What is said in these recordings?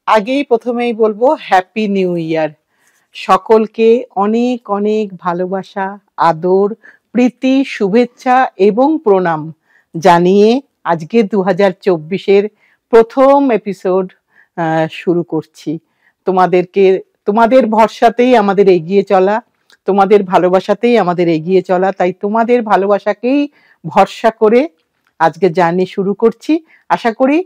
আগেই প্রথমেই বলবো হ্যাপি নিউ ইয়ার। সকলকে অনেক অনেক ভালোবাসা, আদর, প্রীতি, শুভেচ্ছা এবং প্রণাম জানিয়ে আজকে 2024-এর প্রথম এপিসোড শুরু করছি। তোমাদের ভরসাতেই আমাদের এগিয়ে চলা, তোমাদের ভালোবাসাতেই আমাদের এগিয়ে চলা, তাই তোমাদের ভালোবাসাকেই ভরসা করে আজকে জার্নি শুরু করছি। আশা করি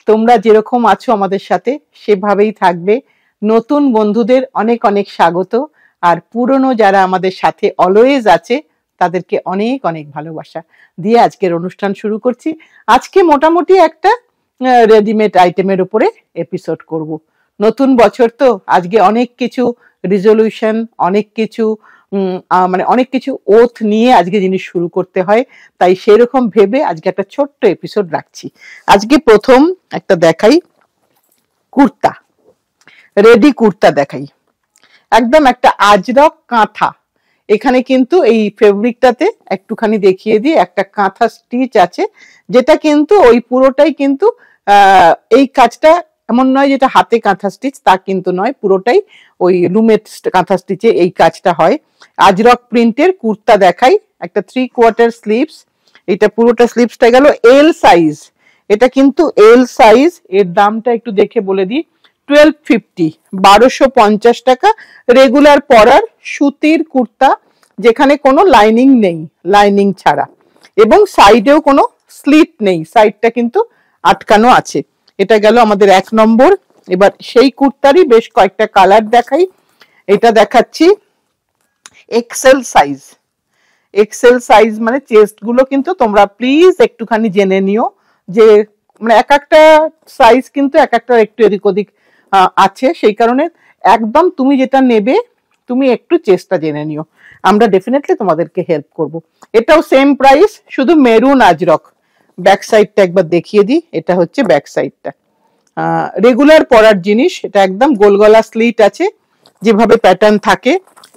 তোমরা যেরকম আছো আমাদের সাথে সেভাবেই থাকবে। নতুন বন্ধুদের অনেক অনেক স্বাগত, আর পুরনো যারা আমাদের সাথে অলওয়েজ আছে তাদেরকে অনেক অনেক ভালোবাসা দিয়ে আজকের অনুষ্ঠান শুরু করছি। আজকে মোটামুটি একটা রেডিমেড আইটেমের উপরে এপিসোড করব। নতুন বছর তো, আজকে অনেক কিছু রিজলিউশন, অনেক কিছু অনেক কিছু ওথ নিয়ে আজকে জিনিস শুরু করতে হয়, তাই সেরকম ভেবে আজকে একটা ছোট্ট এপিসোড রাখছি। আজকে প্রথম একটা দেখাই কুর্তা, রেডি কুর্তা দেখাই, একদম একটা আজরক কাঁথা। এখানে কিন্তু এই ফেব্রিকটাতে একটুখানি দেখিয়ে দিই, একটা কাঁথা স্টিচ আছে, যেটা কিন্তু ওই পুরোটাই কিন্তু এই কাজটা এমন নয় যেটা হাতে কাঁথা স্টিচ, তা কিন্তু নয়, পুরোটাই ওই লুমের কাঁথা স্টিচে এই কাজটা হয়। আজরক প্রিন্টের কুর্তা দেখাই, একটা 3/4 স্লিভস। এটা পুরোটা স্লিভসটা গেল এল সাইজ, এটা কিন্তু এল সাইজ। এর দামটা একটু দেখে বলে দিই, 1250, 1250 টাকা। রেগুলার পরার সুতির কুর্তা, যেখানে কোনো লাইনিং নেই, লাইনিং ছাড়া, এবং সাইডেও কোনো স্লিট নেই, সাইডটা কিন্তু আটকানো আছে। এটা গেল আমাদের 1 নম্বর। এবার সেই কুর্তারই বেশ কয়েকটা কালার দেখাই। এটা দেখাচ্ছি এক্সেল সাইজ। এক্সেল সাইজ মানে চেস্ট গুলো কিন্তু তোমরা প্লিজ একটুখানি জেনে নিও, যে মানে এক একটা সাইজ কিন্তু এক একটা একটু এদিক ওদিক আছে, সেই কারণে একদম তুমি যেটা নেবে তুমি একটু চেষ্টা জেনে নিও, আমরা ডেফিনেটলি তোমাদেরকে হেল্প করব। এটাও সেম প্রাইস, শুধু মেরুন আজরক। ব্যাক সাইডটা একবার দেখিয়ে দিই, এটা হচ্ছে ব্যাক সাইডটা। রেগুলার পরার জিনিস, এটা একদম গোল গলা স্লিট আছে, যেভাবে প্যাটার্ন থাকে।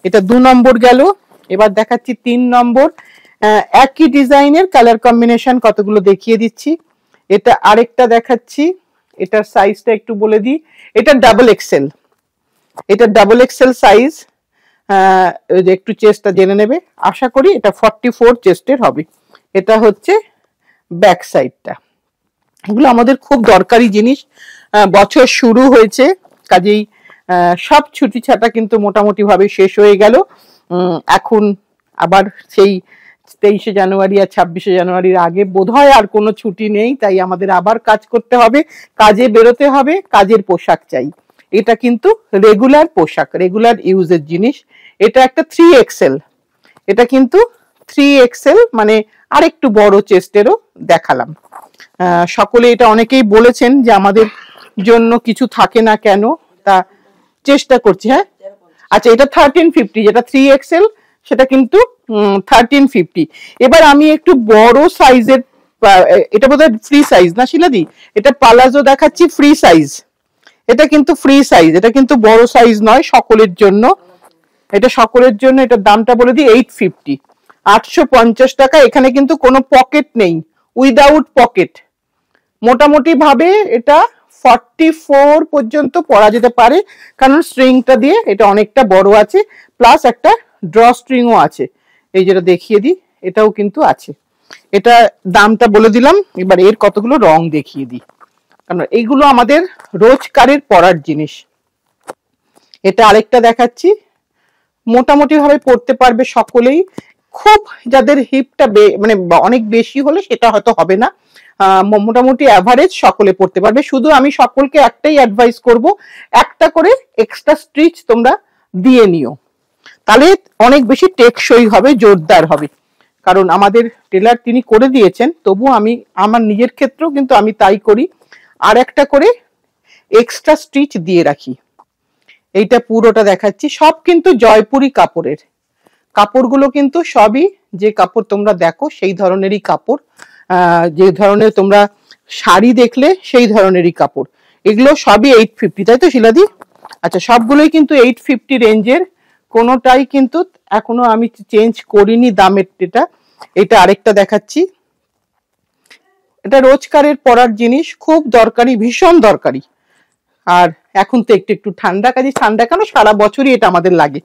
এটা 2 নম্বর গেল। এবার দেখাচ্ছি 3 নম্বর। একই ডিজাইনের কালার কম্বিনেশন কতগুলো দেখিয়ে দিচ্ছি। এটা আরেকটা দেখাচ্ছি, এটার সাইজটা একটু বলে দিই, এটা ডাবল এক্সেল। এটা ডাবল এক্সেল সাইজ, একটু চেস্টটা জেনে নেবে। আশা করি এটা 44 চেস্টের হবে। এটা হচ্ছে ব্যাক সাইডটা। এগুলো আমাদের খুব দরকারি জিনিস। বছর শুরু হয়েছে, কাজেই সব ছুটি ছাটা কিন্তু মোটামুটি ভাবে শেষ হয়ে গেল। এখন আবার সেই 23শে জানুয়ারি আর 26শে জানুয়ারির আগে বোধহয় আর কোনো ছুটি নেই, তাই আমাদের আবার কাজ করতে হবে, কাজে বেরোতে হবে, কাজের পোশাক চাই। এটা কিন্তু রেগুলার পোশাক, রেগুলার ইউজের জিনিস। এটা একটা 3XL, এটা কিন্তু 3XL মানে আরেকটু বড় চেস্টেরও দেখালাম। সকলে এটা অনেকেই বলেছেন যে আমাদের জন্য কিছু থাকে না কেন, তা চেষ্টা করছি। হ্যাঁ, আচ্ছা, এটা 1350, যেটা 3XL সেটা কিন্তু 1350। এবার আমি একটু বড় সাইজের, এটা বোধহয় ফ্রি সাইজ না শিলাদি, এটা পালাজো দেখাচ্ছি ফ্রি সাইজ। এটা কিন্তু ফ্রি সাইজ, এটা কিন্তু বড় সাইজ নয়, সকলের জন্য। এটা সকলের জন্য। এটার দামটা বলে দিই 850, 850 টাকা। এখানে কিন্তু কোনো পকেট নেই, উইদাউট পকেট। মোটামুটি ভাবে এটা 44 পর্যন্ত পরা যেতে পারে, কারণ স্ট্রিংটা দিয়ে এটা অনেকটা বড় আছে, প্লাস একটা ড্র স্ট্রিংও আছে। এই যেটা দেখিয়ে দিই, এটাও কিন্তু আছে। এটা দামটা বলে দিলাম। এবার এর কতগুলো রং দেখিয়ে দিই, কারণ এইগুলো আমাদের রোজকারের পরার জিনিস। এটা আরেকটা দেখাচ্ছি, মোটামুটি ভাবে পড়তে পারবে সকলেই। খুব যাদের হিপটা মানে অনেক বেশি হলে সেটা হয়তো হবে না, মোটামুটি অ্যাভারেজ সকলে পড়তে পারবে। শুধু আমি সকলকে একটাই অ্যাডভাইস করব, একটা করে এক্সট্রা স্টিচ তোমরা দিয়ে নিও, তাহলে অনেক বেশি টেকসই হবে, জোরদার হবে। কারণ আমাদের টেলার তিনি করে দিয়েছেন, তবু আমি আমার নিজের ক্ষেত্রেও কিন্তু আমি তাই করি, আর একটা করে এক্সট্রা স্টিচ দিয়ে রাখি। এইটা পুরোটা দেখাচ্ছি, সব কিন্তু জয়পুরি কাপড়ের। কাপড়গুলো কিন্তু সবই যে কাপড় তোমরা দেখো সেই ধরনেরই কাপড়, যে ধরনের তোমরা শাড়ি দেখলে সেই ধরনেরই কাপড়। এগুলো সবই 850, তাই তো শিলাদি? আচ্ছা, সবগুলোই কিন্তু 850 রেঞ্জের, কোনোটাই কিন্তু এখনো আমি চেঞ্জ করিনি দামের। এটা আরেকটা দেখাচ্ছি, এটা রোজকারের পরার জিনিস, খুব দরকারি, ভীষণ দরকারি। আর এখন তো একটু একটু ঠান্ডা, কাজে ঠান্ডা কেন, সারা বছরই এটা আমাদের লাগে।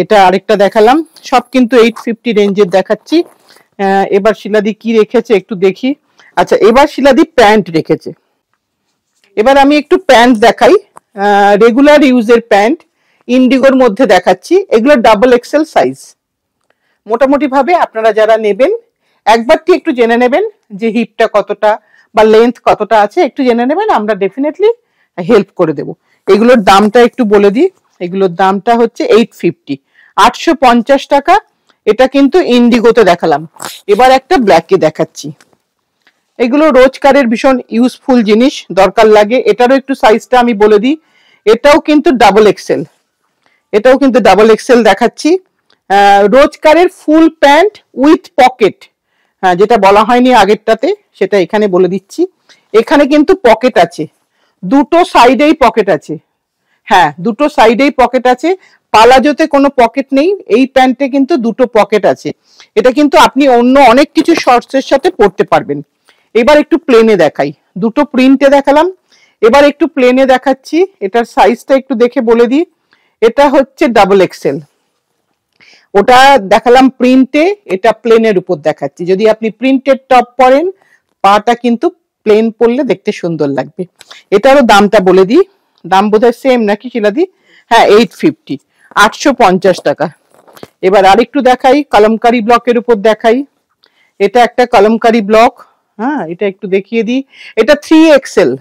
এটা আরেকটা দেখালাম, সব কিন্তু 850 রেঞ্জের দেখাচ্ছি। এবার শিলাদি কি রেখেছে একটু দেখি। আচ্ছা, এবার শিলাদি প্যান্ট রেখেছে। এবার আমি একটু প্যান্ট দেখাই, রেগুলার ইউজের প্যান্ট ইন্ডিগোর মধ্যে দেখাচ্ছি। এগুলো ডাবল এক্সেল সাইজ। মোটামুটি ভাবে আপনারা যারা নেবেন একবারটি একটু জেনে নেবেন যে হিপটা কতটা বা লেন্থ কতটা আছে, একটু জেনে নেবেন, আমরা ডেফিনেটলি হেল্প করে দেব। এগুলোর দামটা একটু বলে দিই। এগুলোর দামটা হচ্ছে 850, 850 টাকা। এটা কিন্তু ইন্ডিগোতে দেখালাম। এবার একটা ব্ল্যাকে দেখাচ্ছি। এগুলো রোজকারের ভীষণ ইউজফুল জিনিস, দরকার লাগে। এটারও একটু সাইজটা আমি বলে দিই। এটাও কিন্তু ডাবল এক্সেল, এটাও কিন্তু ডাবল এক্সেল দেখাচ্ছি। রোজকারের ফুল প্যান্ট উইথ পকেট, হ্যাঁ, যেটা বলা হয়নি আগেরটাতে সেটা এখানে বলে দিচ্ছি। এখানে কিন্তু পকেট আছে, দুটো সাইডেই পকেট আছে। হ্যাঁ, দুটো সাইডেই পকেট আছে। পালাজোতে কোনো পকেট নেই, এই প্যান্টে কিন্তু দুটো পকেট আছে। এটা কিন্তু আপনি অন্য অনেক কিছু শর্টসের সাথে পরতে পারবেন। এবার একটু প্লেনে দেখাই, দুটো প্রিন্টে দেখালাম, এবার একটু প্লেনে দেখাচ্ছি। এটার সাইজটা একটু দেখে বলে দিই। এটা হচ্ছে ডাবল এক্সেল, ওটা দেখালাম প্রিন্টে, এটা প্লেনের উপর দেখাচ্ছি। যদি আপনি প্রিন্টেড টপ পরেন, পাটা কিন্তু প্লেন পরলে দেখতে সুন্দর লাগবে। এটারও দামটা বলে দিই, দাম বোধহয় সেম নাকি শিলাদি? হ্যাঁ, 850, 850 টাকা। এবার আরেকটু দেখাই, কলমকারি ব্লকের উপর দেখাই। এটা একটা কলমকারি ব্লক, হ্যাঁ, এটা একটু দেখিয়ে দিই। এটা 3XL,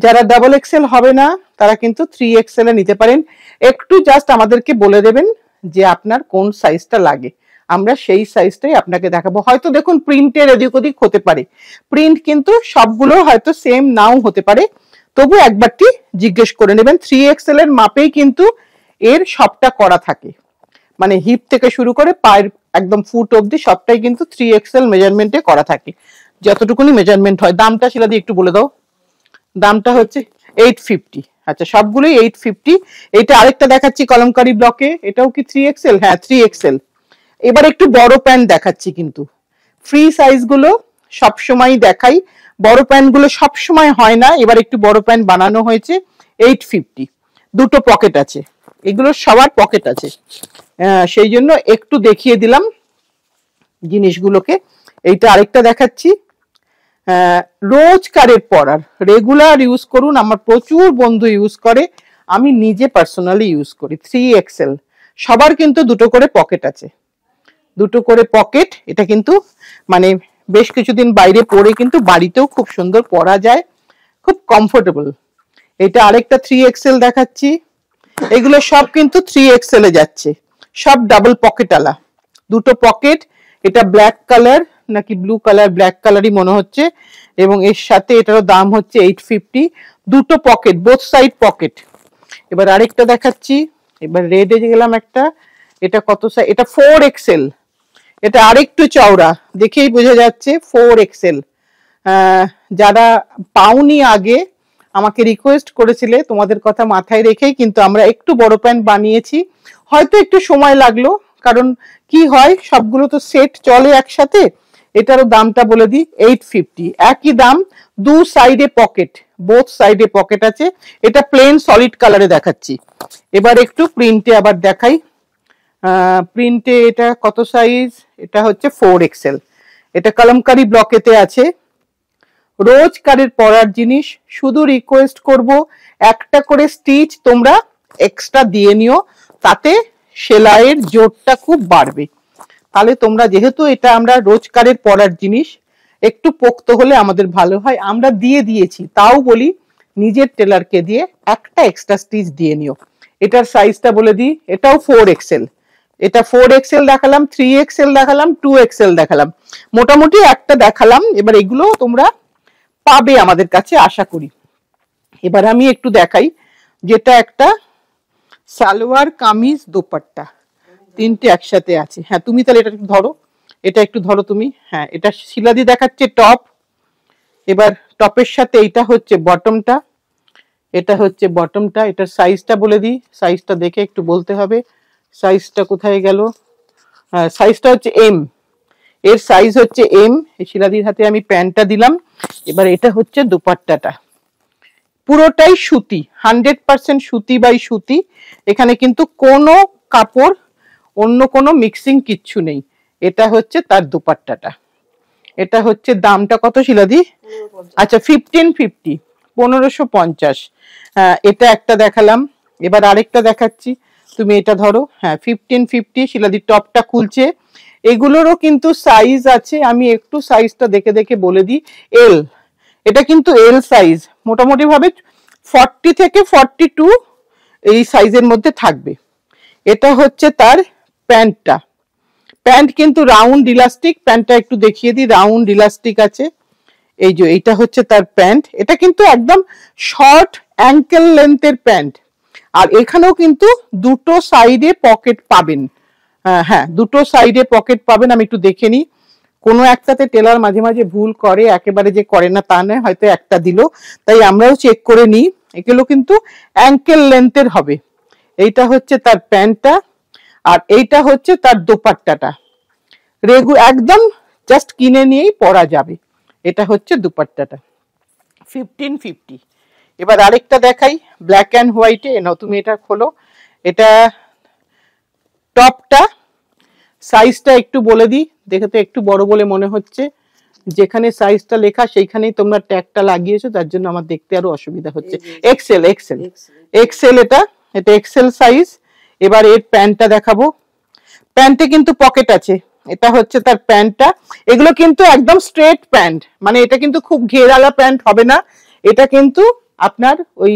যারা ডাবল এক্সেল হবে না তারা কিন্তু 3XL এ নিতে পারেন। একটু জাস্ট আমাদেরকে বলে দেবেন যে আপনার কোন সাইজটা লাগে, আমরা সেই সাইজটাই আপনাকে দেখাবো। হয়তো দেখুন প্রিন্টের এদিক ওদিক হতে পারে, প্রিন্ট কিন্তু সবগুলো হয়তো সেম নাও হতে পারে, তবু একবারটি জিজ্ঞেস করে নেবেন। 3XL এর মাপেই কিন্তু এর সবটা করা থাকে, মানে হিপ থেকে শুরু করে পায়ের একদম ফুট অবধি সবটাই কিন্তু 3XL মেজারমেন্টে করা থাকে, যতটুকুনি মেজারমেন্ট হয়। দামটা সেটা দিয়ে একটু বলে দাও। দামটা হচ্ছে 850। আচ্ছা, সবগুলোই 850। এটা আরেকটা দেখাচ্ছি কলমকারি ব্লকে, এটাও কি 3XL? হ্যাঁ, 3XL। এবার একটু বড় প্যান্ট দেখাচ্ছি, কিন্তু ফ্রি সাইজ গুলো সবসময় দেখাই, বড় প্যান্ট গুলো সবসময় হয় না। এবার একটু বড় প্যান্ট বানানো হয়েছে, 850, দুটো পকেট আছে, এগুলো সবার পকেট আছে, সেই জন্য একটু দেখিয়ে দিলাম জিনিসগুলোকে। এইটা আরেকটা দেখাচ্ছি, রোজকারের পরার, রেগুলার ইউজ করুন। আমার প্রচুর বন্ধু ইউজ করে, আমি নিজে পার্সোনালি ইউজ করি। 3XL, সবার কিন্তু দুটো করে পকেট আছে, দুটো করে পকেট। এটা কিন্তু মানে বেশ কিছুদিন বাইরে পরে কিন্তু বাড়িতেও খুব সুন্দর পরা যায়, খুব কমফোর্টেবল। এটা আরেকটা 3XL দেখাচ্ছি। এগুলো সব কিন্তু 3XL এ যাচ্ছে, সব ডাবল পকেট আলা, দুটো পকেট। এটা ব্ল্যাক কালার নাকি ব্লু কালার, ব্ল্যাক কালারই মনে হচ্ছে, এবং এর সাথে এটারও দাম হচ্ছে 850, দুটো পকেট, বোথ সাইড পকেট। এবার আরেকটা দেখাচ্ছি, এবার রেডে গেলাম একটা। এটা কত সাইজ? এটা 4XL, এটা আরেকটু চওড়া, দেখেই বোঝা যাচ্ছে 4XL। যারা পাওনি আগে আমাকে রিকোয়েস্ট করেছিলে, তোমাদের কথা মাথায় রেখেই কিন্তু আমরা একটু বড় প্যান্ট বানিয়েছি। হয়তো একটু সময় লাগলো, কারণ কি হয় সবগুলো তো সেট চলে একসাথে। এটারও দামটা বলে দিই, 850, একই দাম, দু সাইডে পকেট, বোথ সাইডে পকেট আছে। এটা প্লেন সলিড কালারে দেখাচ্ছি। এবার একটু প্রিন্টে আবার দেখাই। প্রিন্টে এটা কত সাইজ? এটা হচ্ছে 4XL। এটা কলমকারি ব্লকেতে আছে, রোজকারের পরার জিনিস। শুধু রিকোয়েস্ট করব, একটা করে স্টিচ তোমরা এক্সট্রা দিয়ে নিও, তাতে সেলাইয়ের জোরটা খুব বাড়বে। তাহলে তোমরা, যেহেতু এটা আমরা রোজকারের পরার জিনিস, একটু পোক্ত হলে আমাদের ভালো হয়। আমরা দিয়ে দিয়েছি, তাও বলি নিজের টেলারকে দিয়ে একটা এক্সট্রা স্টিচ দিয়ে নিও। এটার সাইজটা বলে দিই, এটাও 4XL। এটা 4XL দেখালাম, 3XL দেখালাম, 2XL দেখালাম, মোটামুটি একটা দেখালাম। এবার এগুলো তোমরা পাবে আমাদের কাছে আশা করি। এবার আমি একটু দেখাই, যেটা একটা সালোয়ার কামিজ দোপাট্টা, তিনটে একসাথে আছে। হ্যাঁ, তুমি তাহলে এটা একটু ধরো, এটা একটু ধরো তুমি। হ্যাঁ, এটা শিলাদি দেখাচ্ছে টপ। এবার টপের সাথে এইটা হচ্ছে বটমটা, এটা হচ্ছে বটমটা। এটার সাইজটা বলে দিই, সাইজটা দেখে একটু বলতে হবে। সাইজটা কোথায় গেল? হ্যাঁ, সাইজটা হচ্ছে এম, এর সাইজ হচ্ছে এম। শিলাদির হাতে আমি প্যান্টটা দিলাম। এবার এটা হচ্ছে দোপাট্টাটা, পুরোটাই সুতি, 100% সুতি বাই সুতি। এখানে কিন্তু কোনো কাপড় অন্য কোনো মিক্সিং কিচ্ছু নেই। এটা হচ্ছে তার দুপাট্টাটা। এটা হচ্ছে দামটা কত শিলাদি? আচ্ছা 1550, 1550। এটা একটা দেখালাম, এবার আরেকটা দেখাচ্ছি। তুমি এটা ধরো, হ্যাঁ 1550। শিলাদি টপটা খুলছে। এগুলোরও কিন্তু সাইজ আছে, আমি একটু সাইজটা দেখে দেখে বলে দিই। এল, এটা কিন্তু এল সাইজ, মোটামুটি ভাবে 40 থেকে 42 এই সাইজের মধ্যে থাকবে। এটা হচ্ছে তার প্যান্টটা। প্যান্ট কিন্তু রাউন্ড ইলাস্টিক, প্যান্টটা একটু দেখিয়ে দিই, রাউন্ড ইলাস্টিক আছে। এই যে এটা হচ্ছে তার প্যান্ট। এটা কিন্তু একদম শর্ট অ্যাঙ্কেল লেন্থের প্যান্ট। আর এখানেও কিন্তু দুটো সাইডে পকেট পাবেন। হ্যাঁ, দুটো সাইডে পকেট পাবেন। আমি একটু দেখে নিই, কোনো একটাতে টেলার মাঝে মাঝে ভুল করে, একেবারে যে করে না তা নয়, হয়তো একটা দিল, তাই আমরাও চেক করে নিই। এগুলো কিন্তু অ্যাঙ্কেল লেন্থের হবে। এইটা হচ্ছে তার প্যান্টটা, আর এইটা হচ্ছে তার দোপাট্টাটা। একদম জাস্ট কিনে নিয়েই পরা যাবে। এটা হচ্ছে দুপাট্টাটা, 1550। এবার আরেকটা দেখাই, ব্ল্যাক অ্যান্ড হোয়াইটে। নাও তুমি এটা খোলো। এটা টপটা, সাইজটা একটু বলে দিই, দেখে তো একটু বড় বলে মনে হচ্ছে। যেখানে সাইজটা লেখা সেইখানেই তোমরা ট্যাগটা লাগিয়েছো, তার জন্য আমার দেখতে আরো অসুবিধা হচ্ছে। Excel, Excel, Excel. এটা এটা এক্সেল সাইজ। এবার এর প্যান্টটা দেখাবো। প্যান্টে কিন্তু পকেট আছে। এটা হচ্ছে তার প্যান্টটা। এগুলো কিন্তু একদম স্ট্রেট প্যান্ট, মানে এটা কিন্তু খুব ঘেরালা প্যান্ট হবে না। এটা কিন্তু আপনার ওই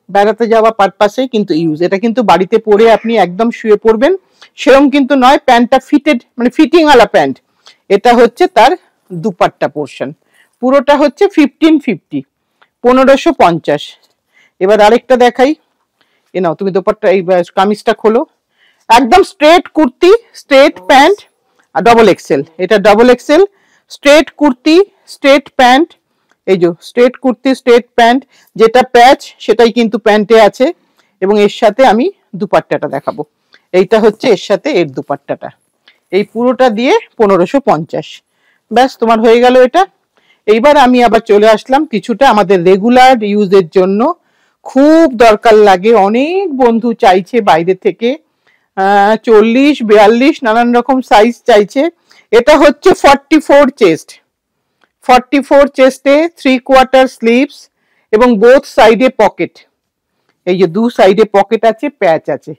বেড়াতে যাওয়া পারপাসে কিন্তু ইউজ। এটা কিন্তু বাড়িতে পরে আপনি একদম শুয়ে পড়বেন সেরকম কিন্তু নয়। প্যান্টটা ফিটেড, মানে ফিটিং ওয়ালা প্যান্ট। এটা হচ্ছে তার দুপাট্টা পোর্শন। পুরোটা হচ্ছে 1550, 1550। এবার আরেকটা দেখাই। এ নাও তুমি দোপাট্টা, এই কামিজটা খোলো। একদম স্ট্রেট কুর্তি, স্ট্রেট প্যান্ট, আর ডবল এক্সেল। এটা double XL, straight kurti, straight pant. এই যে স্ট্রেট কুর্তি, স্ট্রেট প্যান্ট, যেটা প্যাচ সেটাই কিন্তু প্যান্টে আছে। এবং এর সাথে আমি দুপাট্টাটা দেখাবো। এইটা হচ্ছে এর সাথে এর দুপাট্টাটা। এই পুরোটা দিয়ে 1550। ব্যাস, তোমার হয়ে গেল এটা। এইবার আমি আবার চলে আসলাম কিছুটা আমাদের রেগুলার ইউজের জন্য, খুব দরকার লাগে। অনেক বন্ধু চাইছে বাইরে থেকে, 40, 42 নানান রকম সাইজ চাইছে। এটা হচ্ছে 44 চেস্ট, 44 চেস্টে 3/4 স্লিভস এবং বোথ সাইডে পকেট। এই যে দু সাইডে পকেট আছে, প্যাচ আছে,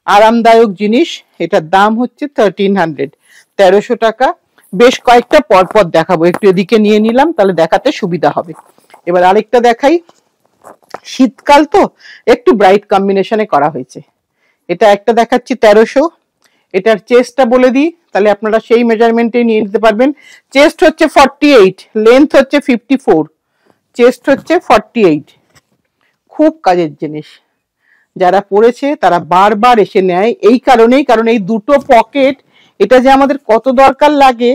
আরামদায়ক জিনিস। এটার দাম হচ্ছে 1300, 1300 টাকা। বেশ কয়েকটা পরপর দেখাবো, একটু এদিকে নিয়ে নিলাম তাহলে দেখাতে সুবিধা হবে। এবার আরেকটা দেখাই। শীতকাল তো একটু ব্রাইট কম্বিনেশনে করা হয়েছে। এটা একটা দেখাচ্ছি 1300। এটার চেস্টটা বলে দিই, তাহলে আপনারা সেই মেজারমেন্টে নিয়ে নিতে পারবেন। চেস্ট হচ্ছে 48, লেন্থ হচ্ছে 54, চেস্ট হচ্ছে 48। খুব কাজের জিনিস, যারা পড়েছে তারা বারবার এসে নেয় এই কারণেই, কারণ এই দুটো পকেট, এটা যে আমাদের কত দরকার লাগে,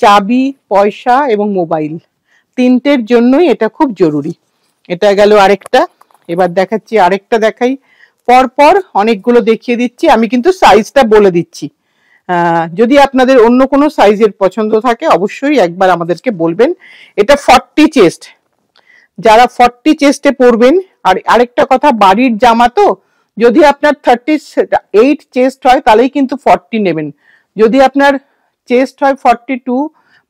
চাবি, পয়সা এবং মোবাইল, তিনটের জন্যই এটা খুব জরুরি। এটা গেল আরেকটা। এবার দেখাচ্ছি আরেকটা দেখাই, পরপর অনেকগুলো দেখিয়ে দিচ্ছি। আমি কিন্তু সাইজটা বলে দিচ্ছি। যদি আপনাদের অন্য কোনো সাইজের পছন্দ থাকে অবশ্যই একবার আমাদেরকে বলবেন। এটা 40 চেস্ট, যারা 40 চেস্টে পরবেন। আর আরেকটা কথা, বাড়ির জামা তো, যদি আপনার 38 চেস্ট হয় তাহলেই কিন্তু 40 নেবেন। যদি আপনার চেস্ট হয় 42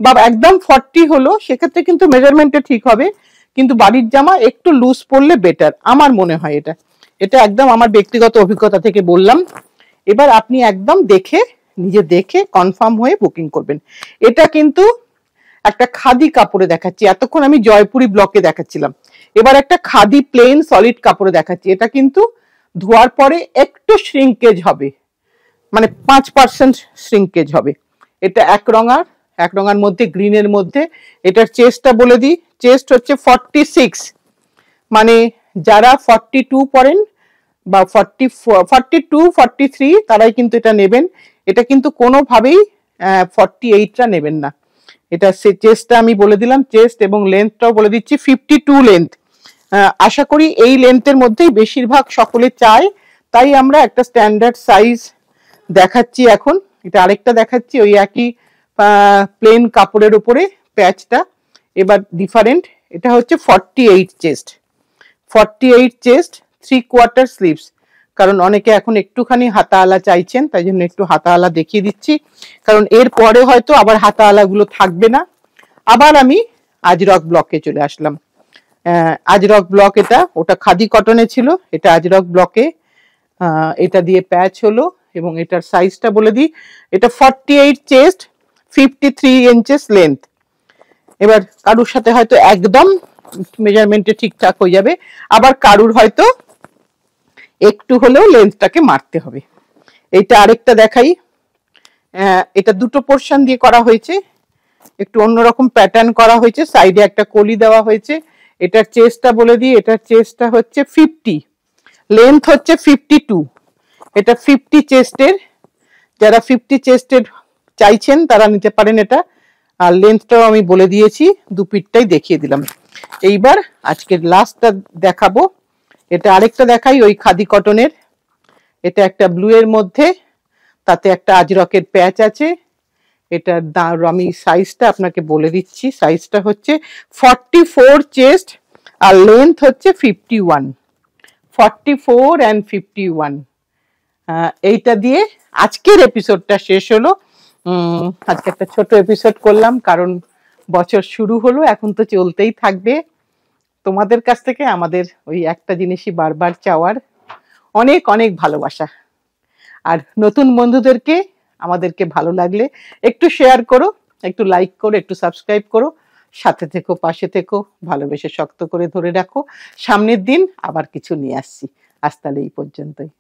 বা একদম 40 হলো, সেক্ষেত্রে কিন্তু মেজারমেন্টটা ঠিক হবে, কিন্তু বাড়ির জামা একটু লুজ পরলে বেটার আমার মনে হয়। এটা এটা একদম আমার ব্যক্তিগত অভিজ্ঞতা থেকে বললাম। এবার আপনি একদম দেখে, নিজে দেখে কনফার্ম হয়ে বুকিং করবেন। এটা কিন্তু একটা খাদি কাপড়ে দেখাচ্ছি, এতক্ষণ আমি জয়পুরি ব্লকে দেখাচ্ছিলাম। এবার একটা খাদি প্লেন সলিড কাপড়ে দেখাচ্ছি। এটা কিন্তু ধোয়ার পরে একটু শ্রিঙ্কেজ হবে, মানে 5% শ্রিঙ্কেজ হবে। এটা এক রঙার মধ্যে, গ্রিনের মধ্যে। এটার চেস্টটা বলে দিই, চেস্ট হচ্ছে 46, মানে যারা 42 পরেন বা 42, 43 তারাই কিন্তু এটা নেবেন। এটা কিন্তু কোনোভাবেই 48টা নেবেন না। এটা চেস্টটা আমি বলে দিলাম, চেস্ট এবং লেন্থটাও বলে দিচ্ছি, 52 লেন্থ। আশা করি এই লেন্থের মধ্যেই বেশিরভাগ সকলে চায়, তাই আমরা একটা স্ট্যান্ডার্ড সাইজ দেখাচ্ছি এখন। এটা আরেকটা দেখাচ্ছি, ওই একই প্লেন কাপড়ের উপরে প্যাচটা, এবার ডিফারেন্ট। এটা হচ্ছে 48 চেস্ট, 48 চেস্ট, 3/4 স্লিভস, কারণ অনেকে এখন একটুখানি হাতাওয়ালা চাইছেন, তাই জন্য একটু হাতাওয়ালা দেখিয়ে দিচ্ছি, কারণ এর পরে হয়তো আবার হাতাওয়ালাগুলো থাকবে না। আবার আমি আজরক ব্লকে চলে আসলাম। আজরক ব্লক, ওটা খাদি কটনে ছিল, এটা আজরক ব্লকে। এটা দিয়ে প্যাচ হলো এবং এটার সাইজটা বলে দিই, এটা 48 চেস্ট, 53 ইঞ্চেস লেন্থ। এবার কারুর সাথে হয়তো একদম মেজারমেন্টে ঠিকঠাক হয়ে যাবে, আবার কারুর হয়তো একটু হলেও লেন্থটাকে মারতে হবে। এইটা আরেকটা দেখাই, এটা দুটো পোর্শন দিয়ে করা হয়েছে, একটু অন্যরকম প্যাটার্ন করা হয়েছে, সাইডে একটা কলি দেওয়া হয়েছে। এটার চেস্টটা বলে দিই, এটার চেস্টটা হচ্ছে 50, লেন্থ হচ্ছে 52। এটা 50 চেস্টের, যারা 50 চেস্টের চাইছেন তারা নিতে পারেন এটা। আর লেন্থটাও আমি বলে দিয়েছি, দুপিঠটাই দেখিয়ে দিলাম। এইবার আজকের লাস্টটা দেখাবো, এটা আরেকটা দেখাই ওই খাদি কটনের। এটা একটা ব্লু এর মধ্যে, তাতে একটা আজরকের প্যাচ আছে। এটার আমি সাইজটা আপনাকে বলে দিচ্ছি, সাইজটা হচ্ছে 44 চেস্ট আর লেন্থ হচ্ছে 51, 44 and 51। এইটা দিয়ে আজকের এপিসোডটা শেষ হলো। আজকে একটা ছোট এপিসোড করলাম, কারণ বছর শুরু হলো, এখন তো চলতেই থাকবে। তোমাদের কাছ থেকে আমাদের ওই একটা জিনিসই বারবার চাওয়ার, অনেক অনেক ভালোবাসা। আর নতুন বন্ধুদেরকে আমাদেরকে ভালো লাগলে একটু শেয়ার করো, একটু লাইক করো, একটু সাবস্ক্রাইব করো, সাথে থেকো, পাশে থেকো, ভালোবেসে শক্ত করে ধরে রাখো। সামনের দিন আবার কিছু নিয়ে আসছি। আজ তাহলে এই পর্যন্তই।